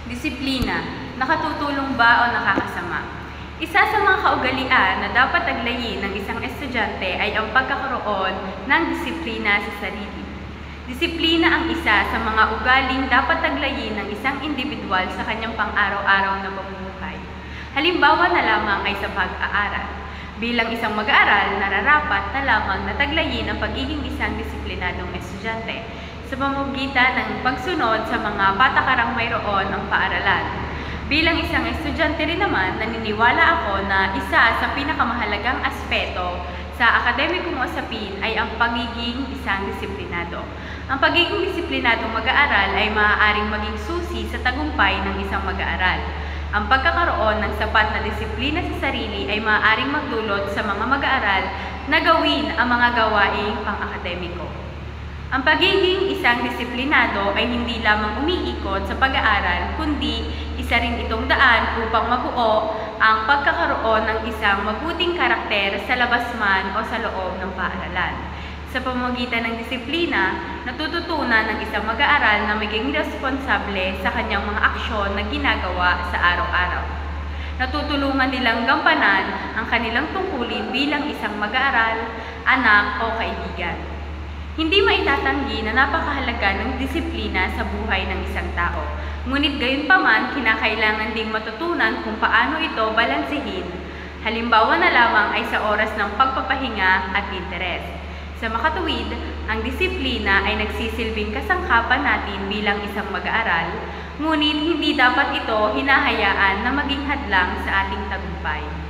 Disiplina, nakatutulong ba o nakakasama? Isa sa mga kaugalian na dapat taglayin ng isang estudyante ay ang pagkakaroon ng disiplina sa sarili. Disiplina ang isa sa mga ugaling dapat taglayin ng isang individual sa kanyang pang-araw-araw na pamumuhay. Halimbawa na lamang ay sa pag-aaral. Bilang isang mag-aaral, nararapat na lamang na taglayin ang pagiging isang disiplinadong estudyante sa pamamagitan ng pagsunod sa mga patakarang mayroon ang paaralan. Bilang isang estudyante rin naman, naniniwala ako na isa sa pinakamahalagang aspeto sa akademikong usapin ay ang pagiging isang disiplinado. Ang pagiging disiplinadong mag-aaral ay maaaring maging susi sa tagumpay ng isang mag-aaral. Ang pagkakaroon ng sapat na disiplina sa sarili ay maaaring magdulot sa mga mag-aaral na gawin ang mga gawaing pang-akademiko. Ang pagiging isang disiplinado ay hindi lamang umiikot sa pag-aaral, kundi isa rin itong daan upang mabuo ang pagkakaroon ng isang mabuting karakter sa labas man o sa loob ng paaralan. Sa pamamagitan ng disiplina, natututunan ng isang mag-aaral na maging responsable sa kanyang mga aksyon na ginagawa sa araw-araw. Natutulungan nilang gampanan ang kanilang tungkulin bilang isang mag-aaral, anak o kaibigan. Hindi maitatanggi na napakahalaga ng disiplina sa buhay ng isang tao. Ngunit gayunpaman, kinakailangan ding matutunan kung paano ito balansehin. Halimbawa na lamang ay sa oras ng pagpapahinga at interes. Sa makatuwid, ang disiplina ay nagsisilbing kasangkapan natin bilang isang mag-aaral, ngunit hindi dapat ito hinahayaan na maging hadlang sa ating tagumpay.